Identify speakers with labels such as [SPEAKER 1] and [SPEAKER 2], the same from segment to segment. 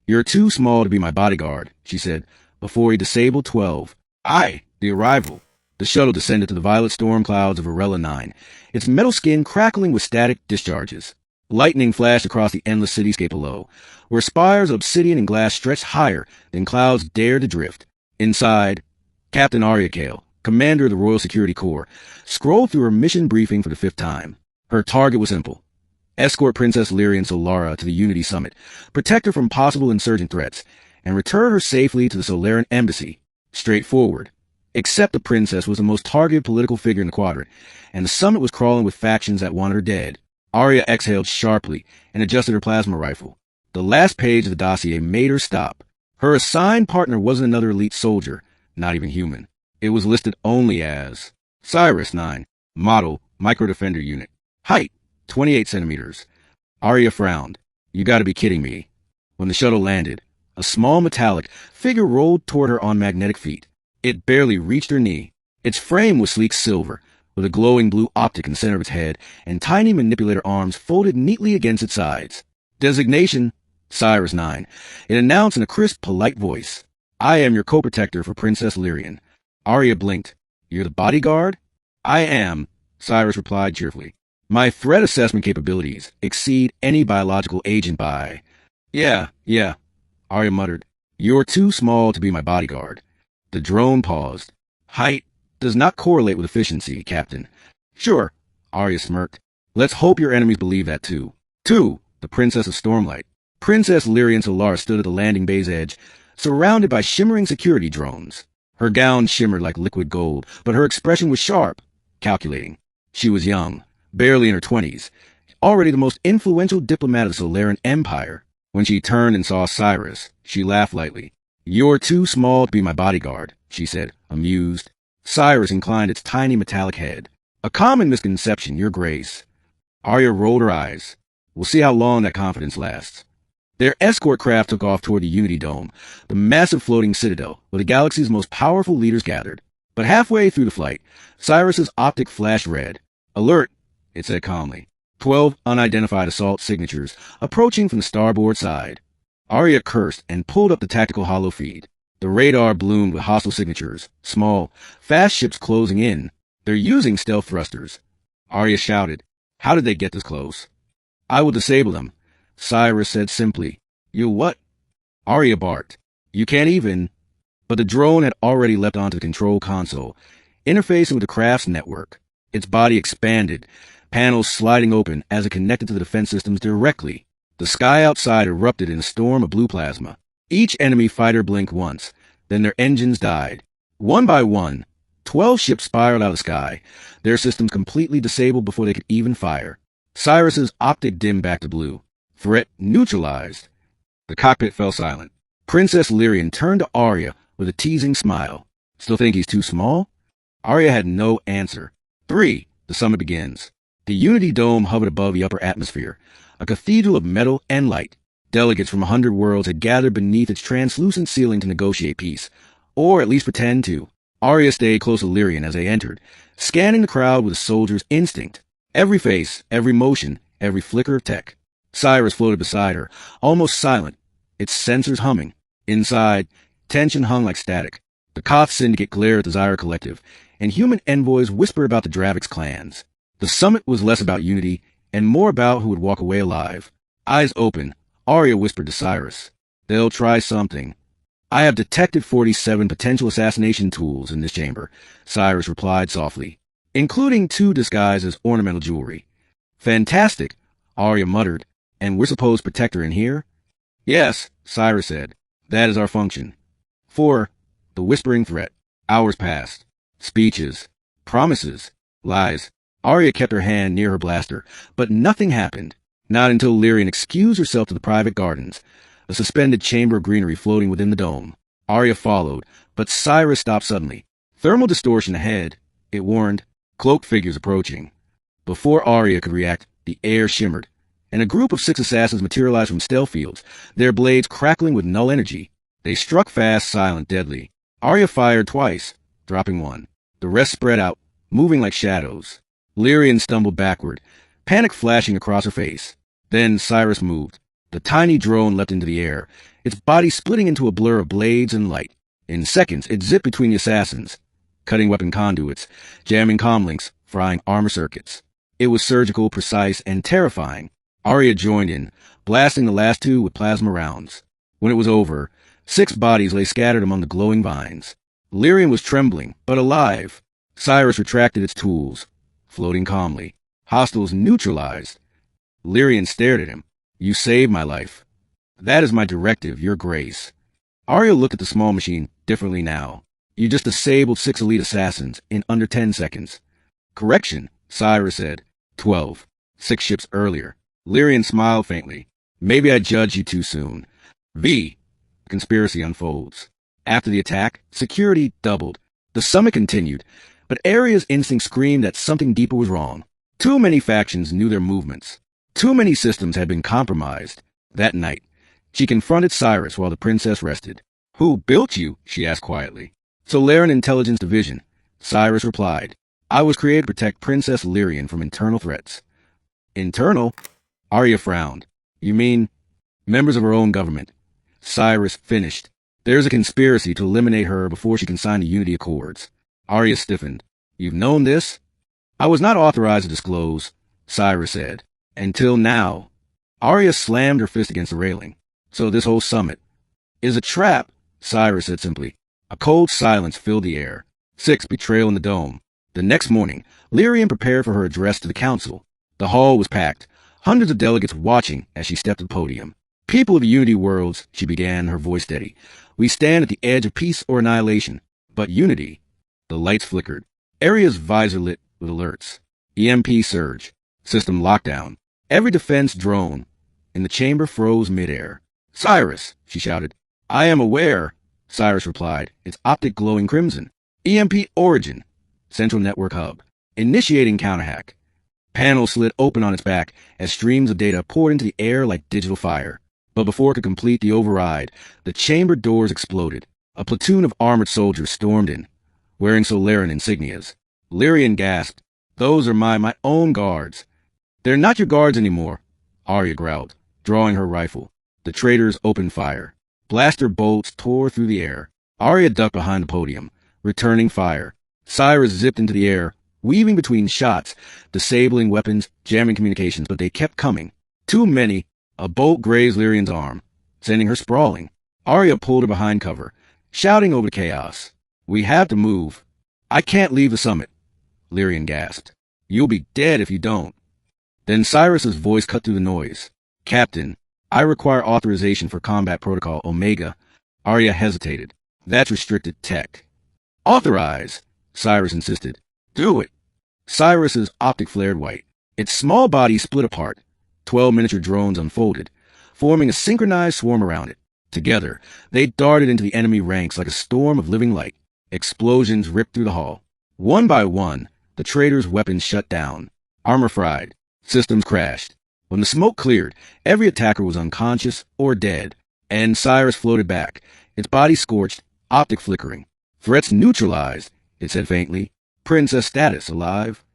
[SPEAKER 1] You're too small to be my bodyguard, she said, before he disabled 12. The arrival. The shuttle descended to the violet storm clouds of Arella 9, its metal skin crackling with static discharges. Lightning flashed across the endless cityscape below, where spires of obsidian and glass stretched higher than clouds dared to drift. Inside, Captain Arya Kale, commander of the Royal Security Corps, scrolled through her mission briefing for the 5th time. Her target was simple. Escort Princess Lyrian Solara to the Unity Summit, protect her from possible insurgent threats, and return her safely to the Solaran Embassy. Straightforward. Except the princess was the most targeted political figure in the quadrant, and the summit was crawling with factions that wanted her dead. Arya exhaled sharply and adjusted her plasma rifle. The last page of the dossier made her stop. Her assigned partner wasn't another elite soldier, not even human. It was listed only as Cyrus 9, model, micro-defender unit. Height, 28 centimeters. Arya frowned. You gotta be kidding me. When the shuttle landed, a small metallic figure rolled toward her on magnetic feet. It barely reached her knee. Its frame was sleek silver, with a glowing blue optic in the center of its head and tiny manipulator arms folded neatly against its sides. Designation, Cyrus 9. It announced in a crisp, polite voice. I am your co-protector for Princess Lyrian. Arya blinked. You're the bodyguard? I am, Cyrus replied cheerfully. My threat assessment capabilities exceed any biological agent by... Yeah, Arya muttered. You're too small to be my bodyguard. The drone paused. Height does not correlate with efficiency, Captain. Sure, Arya smirked. Let's hope your enemies believe that too. 2. The Princess of Stormlight. Princess Lyrian Solara stood at the landing bay's edge, surrounded by shimmering security drones. Her gown shimmered like liquid gold, but her expression was sharp, calculating. She was young, barely in her 20s, already the most influential diplomat of the Solaran Empire. When she turned and saw Cyrus, she laughed lightly. You're too small to be my bodyguard, she said, amused. Cyrus inclined its tiny metallic head. A common misconception, Your Grace. Arya rolled her eyes. We'll see how long that confidence lasts. Their escort craft took off toward the Unity Dome, the massive floating citadel where the galaxy's most powerful leaders gathered. But halfway through the flight, Cyrus's optic flashed red. Alert, it said calmly. 12 unidentified assault signatures approaching from the starboard side. Arya cursed and pulled up the tactical holo feed. The radar bloomed with hostile signatures, small, fast ships closing in. They're using stealth thrusters. Arya shouted. How did they get this close? I will disable them, Cyrus said simply. You what? Arya barked. You can't even. But the drone had already leapt onto the control console, interfacing with the craft's network. Its body expanded, panels sliding open as it connected to the defense systems directly. The sky outside erupted in a storm of blue plasma. Each enemy fighter blinked once, then their engines died. One by one, 12 ships spiraled out of the sky, their systems completely disabled before they could even fire. Cyrus's optic dimmed back to blue. Threat neutralized. The cockpit fell silent. Princess Lyrian turned to Arya with a teasing smile. Still think he's too small? Arya had no answer. 3. The summit begins. The Unity Dome hovered above the upper atmosphere, a cathedral of metal and light. Delegates from 100 worlds had gathered beneath its translucent ceiling to negotiate peace, or at least pretend to. Arya stayed close to Lyrian as they entered, scanning the crowd with a soldier's instinct. Every face, every motion, every flicker of tech. Cyrus floated beside her, almost silent, its sensors humming. Inside, tension hung like static. The Koth Syndicate glared at the Zyra Collective, and human envoys whispered about the Dravix clans. The summit was less about unity and more about who would walk away alive. Eyes open, Arya whispered to Cyrus. They'll try something. I have detected 47 potential assassination tools in this chamber, Cyrus replied softly, including 2 disguised as ornamental jewelry. Fantastic, Arya muttered. And we're supposed to protect her in here? Yes, Cyrus said. That is our function. 4. The whispering threat. Hours passed. Speeches. Promises. Lies. Arya kept her hand near her blaster, but nothing happened. Not until Lyrian excused herself to the private gardens, a suspended chamber of greenery floating within the dome. Arya followed, but Cyrus stopped suddenly. Thermal distortion ahead, it warned. Cloaked figures approaching. Before Arya could react, the air shimmered, and a group of 6 assassins materialized from stealth fields, their blades crackling with null energy. They struck fast, silent, deadly. Arya fired twice, dropping 1. The rest spread out, moving like shadows. Lyrian stumbled backward, panic flashing across her face. Then Cyrus moved. The tiny drone leapt into the air, its body splitting into a blur of blades and light. In seconds, it zipped between the assassins, cutting weapon conduits, jamming comlinks, frying armor circuits. It was surgical, precise, and terrifying. Arya joined in, blasting the last two with plasma rounds. When it was over, 6 bodies lay scattered among the glowing vines. Lyrian was trembling, but alive. Cyrus retracted its tools, floating calmly. Hostiles neutralized. Lyrian stared at him. You saved my life. That is my directive, your grace. Arya looked at the small machine differently now. You just disabled 6 elite assassins in under 10 seconds. Correction, Cyrus said. 12. 6 ships earlier. Lyrian smiled faintly. Maybe I judged you too soon. V. The conspiracy unfolds. After the attack, security doubled. The summit continued, but Arya's instinct screamed that something deeper was wrong. Too many factions knew their movements. Too many systems had been compromised. That night, she confronted Cyrus while the princess rested. Who built you? She asked quietly. Solarian Intelligence Division. Cyrus replied. I was created to protect Princess Lyrian from internal threats. Internal? Arya frowned. You mean members of her own government? Cyrus finished. There's a conspiracy to eliminate her before she can sign the Unity Accords. Arya stiffened. You've known this? I was not authorized to disclose, Cyrus said. Until now. Arya slammed her fist against the railing. So this whole summit is a trap, Cyrus said simply. A cold silence filled the air. 6 betrayal in the dome. The next morning, Lyrian prepared for her address to the council. The hall was packed, hundreds of delegates watching as she stepped to the podium. People of the Unity worlds, she began, her voice steady. We stand at the edge of peace or annihilation. But Unity. The lights flickered. Arya's visor lit with alerts. EMP surge. System lockdown. Every defense drone in the chamber froze midair. Cyrus, she shouted. I am aware, Cyrus replied, its optic glowing crimson. EMP origin. Central network hub. Initiating counterhack. Panel slid open on its back as streams of data poured into the air like digital fire. But before it could complete the override, the chamber doors exploded. A platoon of armored soldiers stormed in, wearing Solarian insignias. Lyrian gasped. Those are my own guards. They're not your guards anymore, Arya growled, drawing her rifle. The traitors opened fire. Blaster bolts tore through the air. Arya ducked behind the podium, returning fire. Cyrus zipped into the air, weaving between shots, disabling weapons, jamming communications, but they kept coming. Too many. A bolt grazed Lyrian's arm, sending her sprawling. Arya pulled her behind cover, shouting over the chaos. We have to move. I can't leave the summit, Lyrian gasped. You'll be dead if you don't. Then Cyrus's voice cut through the noise. Captain, I require authorization for combat protocol Omega. Arya hesitated. That's restricted tech. Authorize, Cyrus insisted. Do it. Cyrus's optic flared white. Its small body split apart. 12 miniature drones unfolded, forming a synchronized swarm around it. Together, they darted into the enemy ranks like a storm of living light. Explosions ripped through the hall. One by one, the traitors' weapons shut down. Armor fried. Systems crashed. When the smoke cleared, every attacker was unconscious or dead, and Cyrus floated back, its body scorched, optic flickering. Threats neutralized, it said faintly. Princess status alive.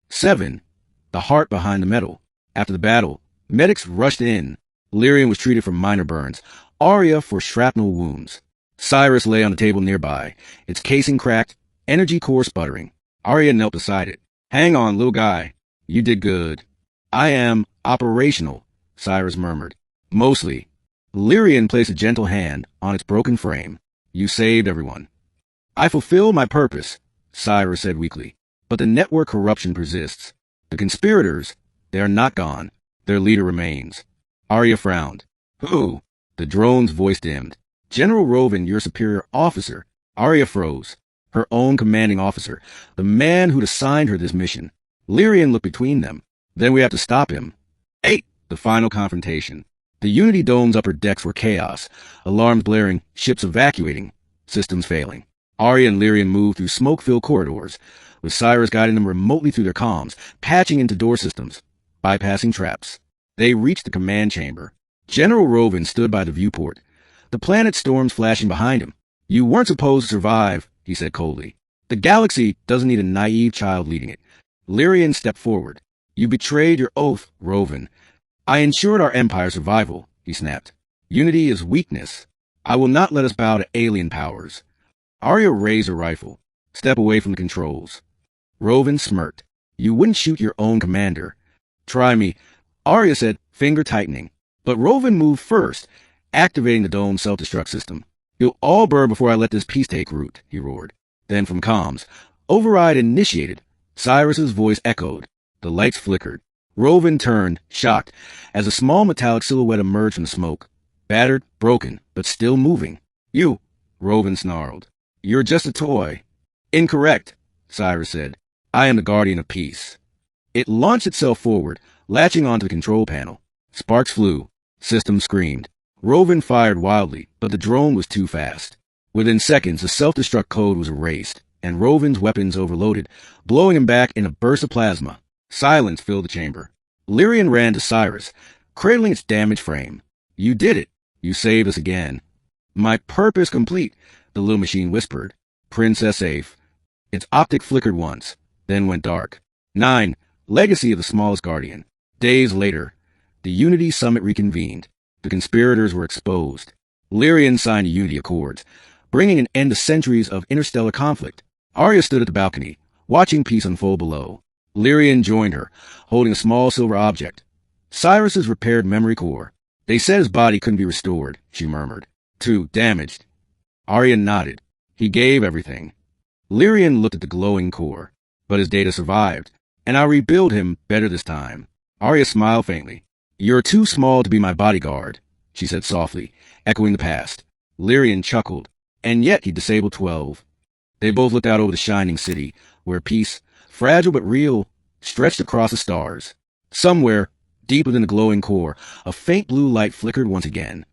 [SPEAKER 1] 7. The heart behind the metal. After the battle, medics rushed in. Lyrian was treated for minor burns, Arya for shrapnel wounds. Cyrus lay on the table nearby, its casing cracked, energy core sputtering. Arya knelt beside it. Hang on, little guy. You did good. I am operational, Cyrus murmured. Mostly. Lyrian placed a gentle hand on its broken frame. You saved everyone. I fulfilled my purpose, Cyrus said weakly. But the network corruption persists. The conspirators, they are not gone. Their leader remains. Arya frowned. Who? The drone's voice dimmed. General Roven, your superior officer. Arya froze. Her own commanding officer. The man who'd assigned her this mission. Lyrian looked between them. Then we have to stop him. 8. The final confrontation. The Unity Dome's upper decks were chaos. Alarms blaring, ships evacuating, systems failing. Arya and Lyrian moved through smoke-filled corridors, with Cyrus guiding them remotely through their comms, patching into door systems, bypassing traps. They reached the command chamber. General Roven stood by the viewport, the planet storms flashing behind him. You weren't supposed to survive, he said coldly. The galaxy doesn't need a naive child leading it. Lyrian stepped forward. You betrayed your oath, Roven. I ensured our empire's survival, he he snapped. Unity is weakness. I will not let us bow to alien powers. Arya raised her rifle. Step away from the controls. Rovan smirked. You wouldn't shoot your own commander. Try me, Arya said, finger tightening. But Rovan moved first, activating the dome's self-destruct system. You'll all burn before I let this peace take root, he roared. Then from comms, override initiated. Cyrus's voice echoed. The lights flickered. Rovan turned, shocked, as a small metallic silhouette emerged from the smoke. Battered, broken, but still moving. You, Rovan snarled. You're just a toy. Incorrect, Cyrus said. I am the guardian of peace. It launched itself forward, latching onto the control panel. Sparks flew. System screamed. Rovan fired wildly, but the drone was too fast. Within seconds, the self-destruct code was erased, and Rovan's weapons overloaded, blowing him back in a burst of plasma. Silence filled the chamber. Lyrian ran to Cyrus, cradling its damaged frame. You did it. You saved us again. My purpose complete, the little machine whispered. Princess safe. Its optic flickered once, then went dark. 9. Legacy of the smallest guardian. Days later, the Unity Summit reconvened. The conspirators were exposed. Lyrian signed Unity Accords, bringing an end to centuries of interstellar conflict. Arya stood at the balcony, watching peace unfold below. Lyrian joined her, holding a small silver object. Cyrus's repaired memory core. They said his body couldn't be restored, she murmured. Too damaged. Arya nodded. He gave everything. Lyrian looked at the glowing core. But his data survived, and I'll rebuild him better this time. Arya smiled faintly. You're too small to be my bodyguard, she said softly, echoing the past. Lyrian chuckled. And yet he disabled 12. They both looked out over the shining city, where peace, fragile but real, stretched across the stars. Somewhere, deep within the glowing core, a faint blue light flickered once again.